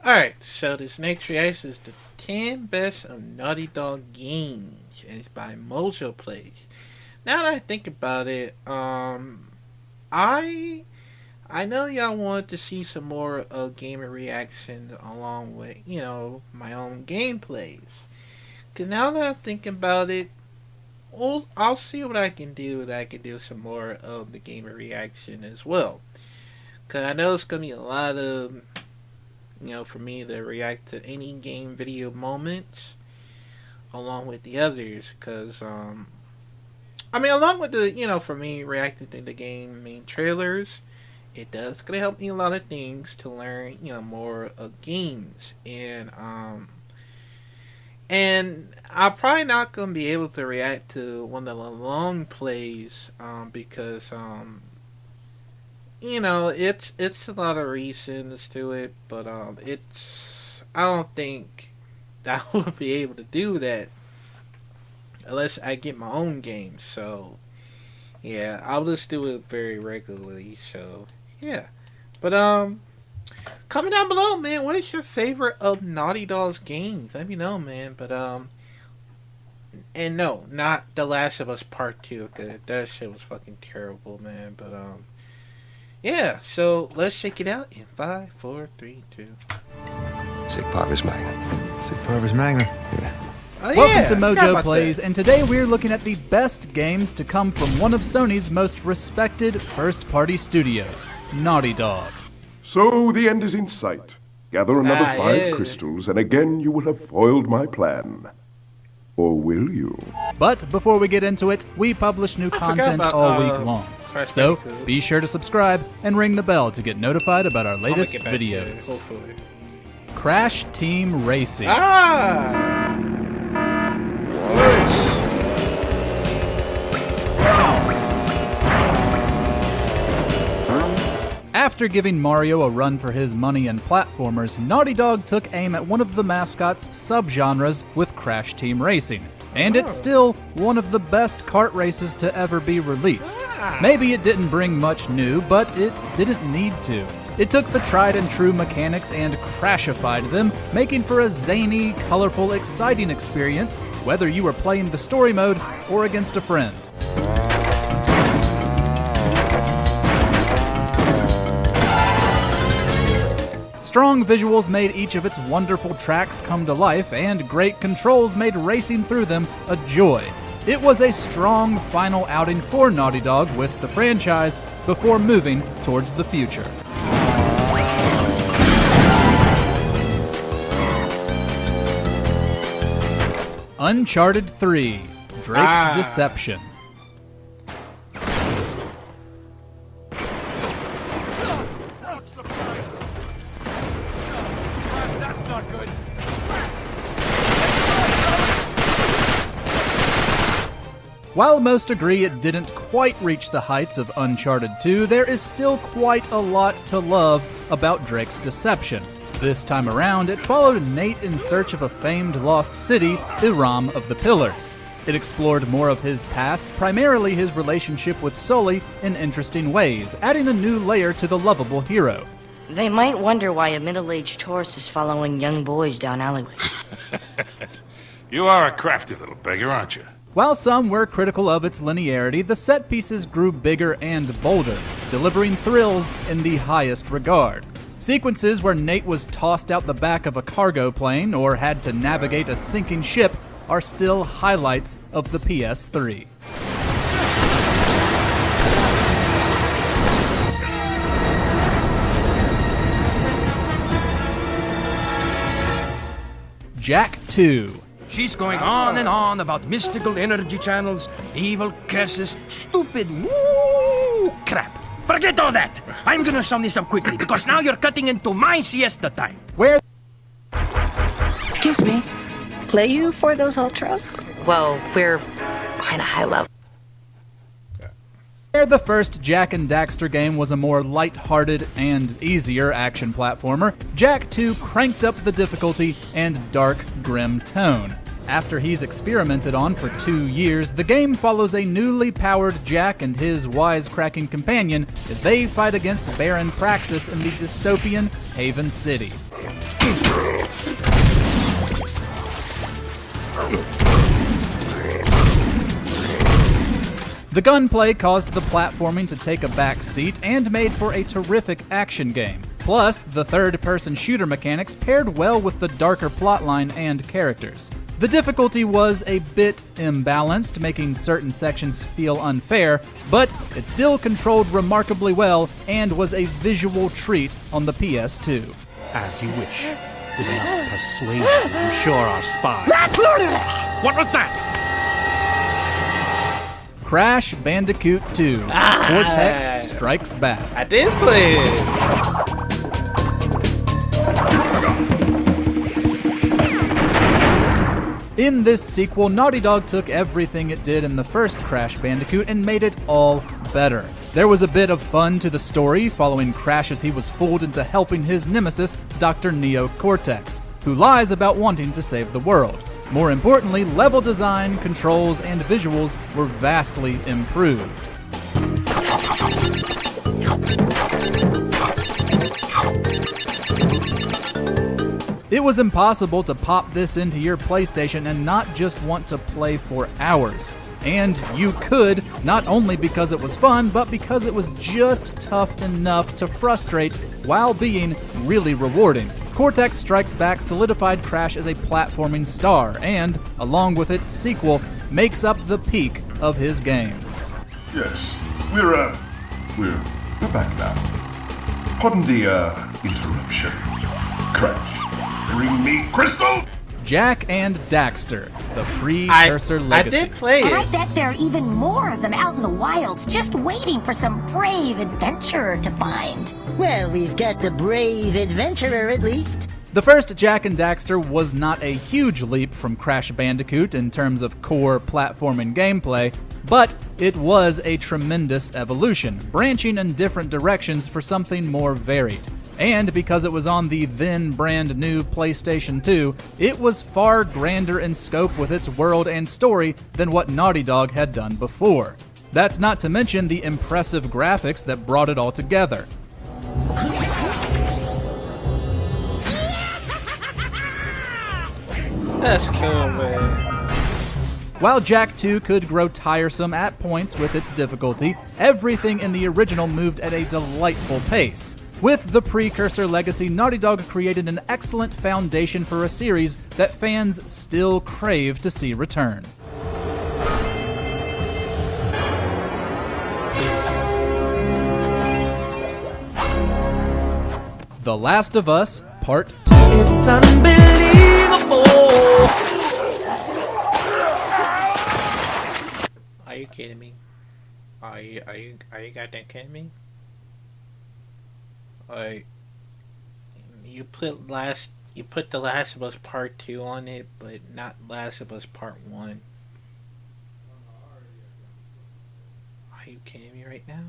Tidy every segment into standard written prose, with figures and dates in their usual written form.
Alright, so this next reaction is the 10 best of Naughty Dog games, and it's by Mojo Plays. Now that I think about it, I I know y'all wanted to see some more gamer reactions along with, my own gameplays. Cause now that I'm thinking about it, I'll see what I can do. That I can do some more of the gamer reaction as well. Cause I know it's gonna be a lot of, for me to react to any game video moments along with the others. Cause along with the, for me reacting to the game main trailers, it does gonna help me a lot of things to learn, more of games. And I'm probably not gonna be able to react to one of the long plays, because it's a lot of reasons to it, but it's I don't think that I will be able to do that unless I get my own game. So yeah, I'll just do it very regularly. So yeah, but comment down below, man. What is your favorite of Naughty Dog's games? Let me know, man. But and no, not The Last of Us Part Two, cause that shit was fucking terrible, man. But yeah. So let's check it out in 5, 4, 3, 2. Sic Parvis Magna. Sic Parvis Magna. Yeah. Oh, Welcome yeah, to I forgot Mojo about Plays, that. and today we're looking at the best games to come from one of Sony's most respected first-party studios, Naughty Dog. So the end is in sight. Gather another Ah, 5 yeah. crystals, and again you will have foiled my plan. Or will you? But before we get into it, we publish new forgot content about, all week long. Crash So Bandicoot. be sure to subscribe and ring the bell to get notified about our I'm gonna latest get back to it, videos. hopefully. Crash Team Racing. Ah! Worse. After giving Mario a run for his money in platformers, Naughty Dog took aim at one of the mascot's subgenres with Crash Team Racing. And it's still one of the best kart races to ever be released. Maybe it didn't bring much new, but it didn't need to. It took the tried and true mechanics and crashified them, making for a zany, colorful, exciting experience, whether you were playing the story mode or against a friend. Strong visuals made each of its wonderful tracks come to life, and great controls made racing through them a joy. It was a strong final outing for Naughty Dog with the franchise before moving towards the future. Uncharted 3: Drake's Deception. While most agree it didn't quite reach the heights of Uncharted 2, there is still quite a lot to love about Drake's Deception. This time around, it followed Nate in search of a famed lost city, Iram of the Pillars. It explored more of his past, primarily his relationship with Sully, in interesting ways, adding a new layer to the lovable hero. They might wonder why a middle-aged horse is following young boys down alleyways. You are a crafty little beggar, aren't you? While some were critical of its linearity, the set pieces grew bigger and bolder, delivering thrills in the highest regard. Sequences where Nate was tossed out the back of a cargo plane or had to navigate a sinking ship are still highlights of the PS3. Jak 2. She's going on and on about mystical energy channels, evil curses, stupid woo crap. Forget all that. I'm gonna sum this up quickly because now you're cutting into my siesta time. Where Excuse me. Play you for those ultras? Well, we're kind of high level. the first Jak and Daxter game was a more light-hearted and easier action platformer, Jak 2 cranked up the difficulty and dark, grim tone. After he's experimented on for 2 years, the game follows a newly powered Jak and his wisecracking companion as they fight against Baron Praxis in the dystopian Haven City. The gunplay caused the platforming to take a back seat and made for a terrific action game. Plus, the third-person shooter mechanics paired well with the darker plotline and characters. The difficulty was a bit imbalanced, making certain sections feel unfair, but it still controlled remarkably well and was a visual treat on the PS2. As you wish. With enough persuasion, I'm sure our spy... What was that? Crash Bandicoot 2, Cortex Strikes Back. I did play it. In this sequel, Naughty Dog took everything it did in the first Crash Bandicoot and made it all better. There was a bit of fun to the story, following Crash as he was fooled into helping his nemesis, Dr. Neo Cortex, who lies about wanting to save the world. More importantly, level design, controls, and visuals were vastly improved. It was impossible to pop this into your PlayStation and not just want to play for hours. And you could, not only because it was fun, but because it was just tough enough to frustrate while being really rewarding. Cortex Strikes Back solidified Crash as a platforming star and, along with its sequel, makes up the peak of his games. Yes, we're back now. Pardon the, interruption. Crash, bring me Crystal! Jak and Daxter, the Precursor Legacy. I did play And I it. bet there are even more of them out in the wilds, just waiting for some brave adventurer to find. Well, we've got the brave adventurer at least. The first Jak and Daxter was not a huge leap from Crash Bandicoot in terms of core platforming gameplay, but it was a tremendous evolution, branching in different directions for something more varied. And because it was on the then brand new PlayStation 2, it was far grander in scope with its world and story than what Naughty Dog had done before. That's not to mention the impressive graphics that brought it all together. That's cool, man. While Jak 2 could grow tiresome at points with its difficulty, everything in the original moved at a delightful pace. With the Precursor Legacy, Naughty Dog created an excellent foundation for a series that fans still crave to see return. The Last of Us Part 2. It's unbelievable. Are you kidding me? Are you goddamn kidding me? You put The Last of Us Part 2 on it, but not Last of Us Part 1. Are you kidding me right now?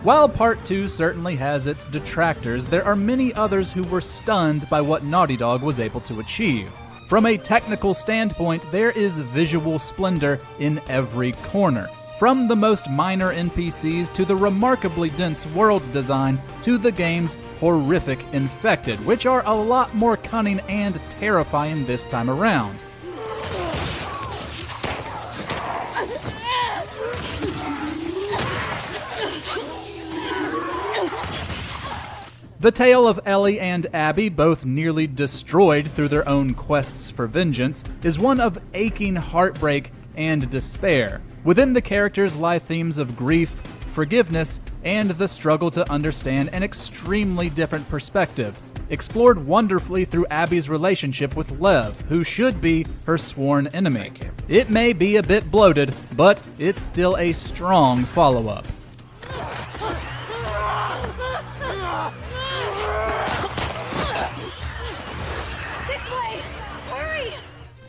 While Part 2 certainly has its detractors, there are many others who were stunned by what Naughty Dog was able to achieve. From a technical standpoint, there is visual splendor in every corner. From the most minor NPCs to the remarkably dense world design to the game's horrific infected, which are a lot more cunning and terrifying this time around. The tale of Ellie and Abby, both nearly destroyed through their own quests for vengeance, is one of aching heartbreak and despair. Within the characters lie themes of grief, forgiveness, and the struggle to understand an extremely different perspective, explored wonderfully through Abby's relationship with Lev, who should be her sworn enemy. It may be a bit bloated, but it's still a strong follow-up.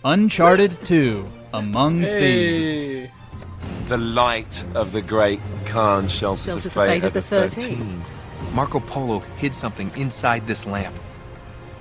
Uncharted 2, Among Thieves. The light of the great Khan shelters the fate of the 13. Marco Polo hid something inside this lamp.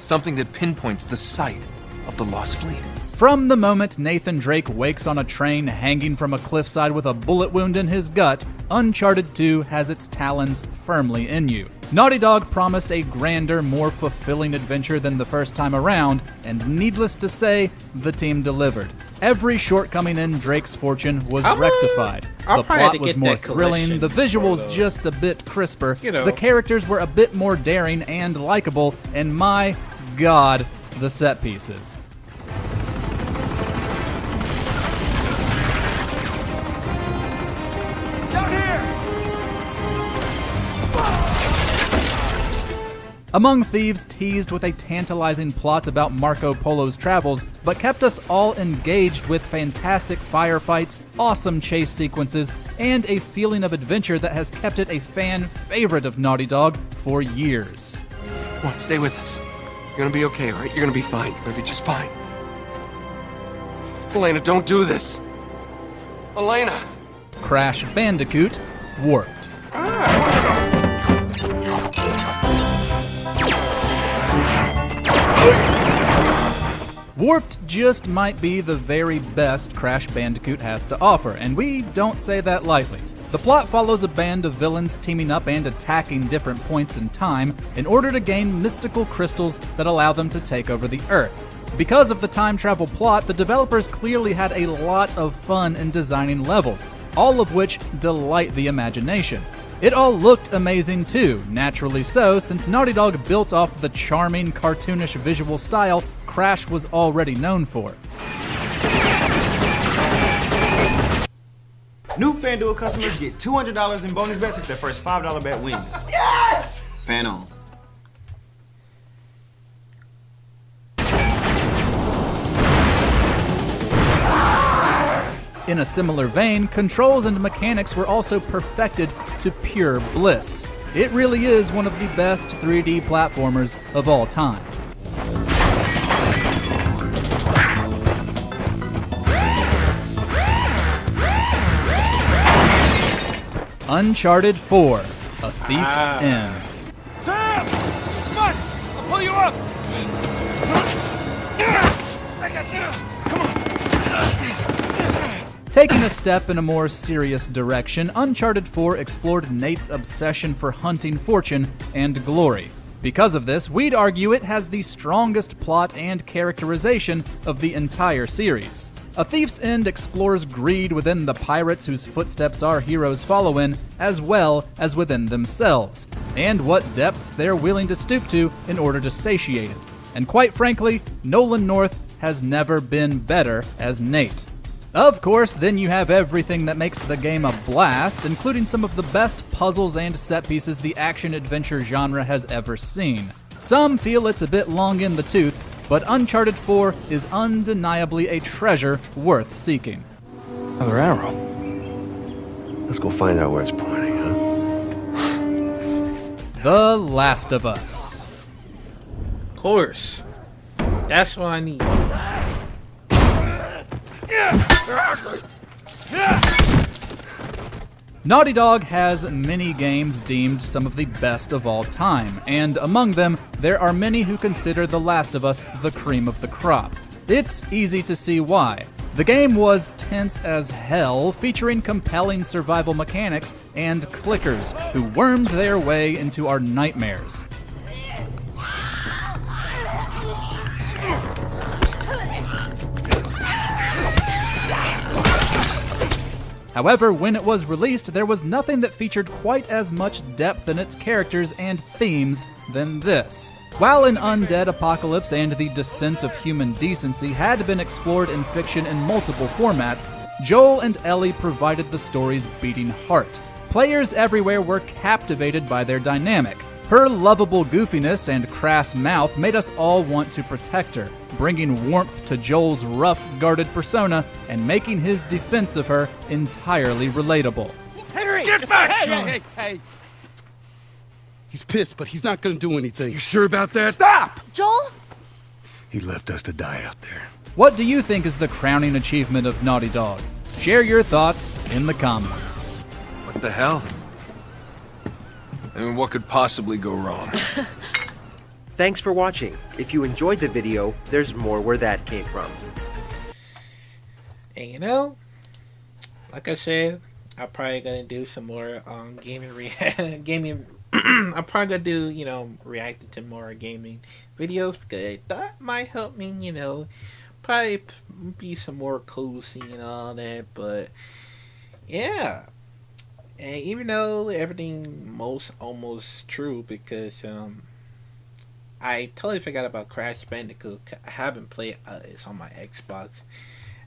Something that pinpoints the site of the Lost Fleet. From the moment Nathan Drake wakes on a train hanging from a cliffside with a bullet wound in his gut, Uncharted 2 has its talons firmly in you. Naughty Dog promised a grander, more fulfilling adventure than the first time around, and needless to say, the team delivered. Every shortcoming in Drake's fortune was rectified. I'll The probably have plot to was get more that collection thrilling, the visuals photo. just a bit crisper, You know. the characters were a bit more daring and likable, and my god, the set pieces. Among Thieves teased with a tantalizing plot about Marco Polo's travels, but kept us all engaged with fantastic firefights, awesome chase sequences, and a feeling of adventure that has kept it a fan favorite of Naughty Dog for years. Come on, stay with us. You're gonna be okay, all right? You're gonna be fine. You're gonna be just fine. Elena, don't do this. Elena! Crash Bandicoot Warped. Warped just might be the very best Crash Bandicoot has to offer, and we don't say that lightly. The plot follows a band of villains teaming up and attacking different points in time in order to gain mystical crystals that allow them to take over the Earth. Because of the time travel plot, the developers clearly had a lot of fun in designing levels, all of which delight the imagination. It all looked amazing too, naturally so, since Naughty Dog built off the charming, cartoonish visual style Crash was already known for. New FanDuel customers get $200 in bonus bets if their first $5 bet wins. Yes! Fan on. In a similar vein, controls and mechanics were also perfected to pure bliss. It really is one of the best 3D platformers of all time. Uncharted 4, A Thief's End. Sam! Come on! I'll pull you up! I got you! Come on! Taking a step in a more serious direction, Uncharted 4 explored Nate's obsession for hunting fortune and glory. Because of this, we'd argue it has the strongest plot and characterization of the entire series. A Thief's End explores greed within the pirates whose footsteps our heroes follow in, as well as within themselves, and what depths they're willing to stoop to in order to satiate it. And quite frankly, Nolan North has never been better as Nate. Of course, then you have everything that makes the game a blast, including some of the best puzzles and set pieces the action-adventure genre has ever seen. Some feel it's a bit long in the tooth, but Uncharted 4 is undeniably a treasure worth seeking. Another arrow. Let's go find out where it's pointing, huh? The Last of Us. Of course. That's what I need. Naughty Dog has many games deemed some of the best of all time, and among them, there are many who consider The Last of Us the cream of the crop. It's easy to see why. The game was tense as hell, featuring compelling survival mechanics and clickers who wormed their way into our nightmares. However, when it was released, there was nothing that featured quite as much depth in its characters and themes than this. While an undead apocalypse and the descent of human decency had been explored in fiction in multiple formats, Joel and Ellie provided the story's beating heart. Players everywhere were captivated by their dynamic. Her lovable goofiness and crass mouth made us all want to protect her, bringing warmth to Joel's rough, guarded persona and making his defense of her entirely relatable. Henry! Get back, Sean! Hey! He's pissed, but he's not gonna do anything. You sure about that? Stop! Joel? He left us to die out there. What do you think is the crowning achievement of Naughty Dog? Share your thoughts in the comments. What the hell? I mean, what could possibly go wrong? Thanks for watching. If you enjoyed the video, there's more where that came from. And you know, like I said, I'm probably gonna do some more gaming. I'm probably gonna do, you know, reacting to more gaming videos because that might help me, you know, probably be some more cozy and all that. But yeah, and even though everything almost true because I totally forgot about Crash Bandicoot. I haven't played it's on my Xbox.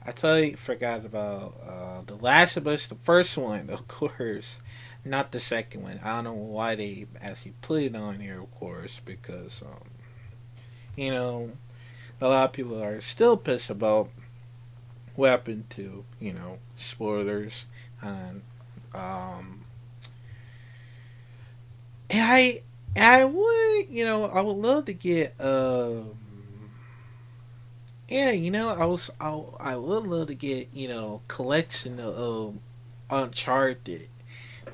I totally forgot about The Last of Us, the first one, of course, not the second one. I don't know why they actually put it on here, of course, because you know, a lot of people are still pissed about what happened to, you know, spoilers and and I would, you know, I would love to get, yeah, you know, I would love to get, you know, collection of Uncharted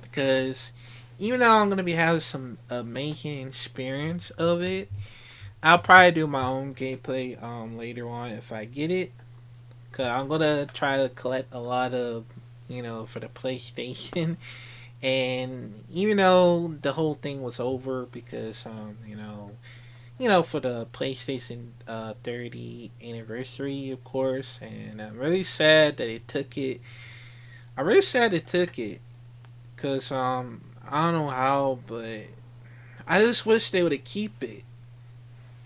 because even though I'm gonna be having some amazing experience of it, I'll probably do my own gameplay later on if I get it, cause I'm gonna try to collect a lot of, you know, for the PlayStation. And even though the whole thing was over because you know, for the PlayStation 30 anniversary, of course, and I'm really sad that they took it. I'm really sad they took it because I don't know how, but I just wish they would have keep it.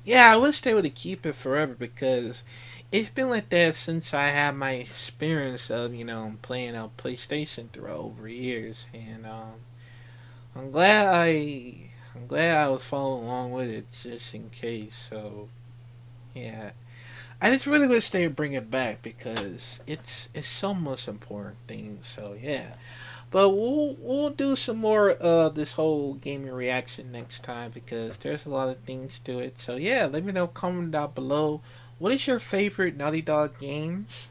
Yeah, I wish they would have keep it forever because it's been like that since I had my experience of, you know, playing on PlayStation throughout over years, and I'm glad I was following along with it just in case. So yeah, I just really wish they would bring it back because it's so much important thing. So yeah, but we'll do some more of this whole gaming reaction next time because there's a lot of things to it. So yeah, let me know, comment down below. What is your favorite Naughty Dog games?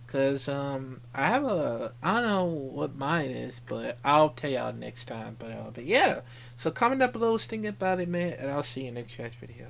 Cause I have I don't know what mine is, but I'll tell y'all next time. But yeah, so comment down below, think about it, man, and I'll see you in the next video.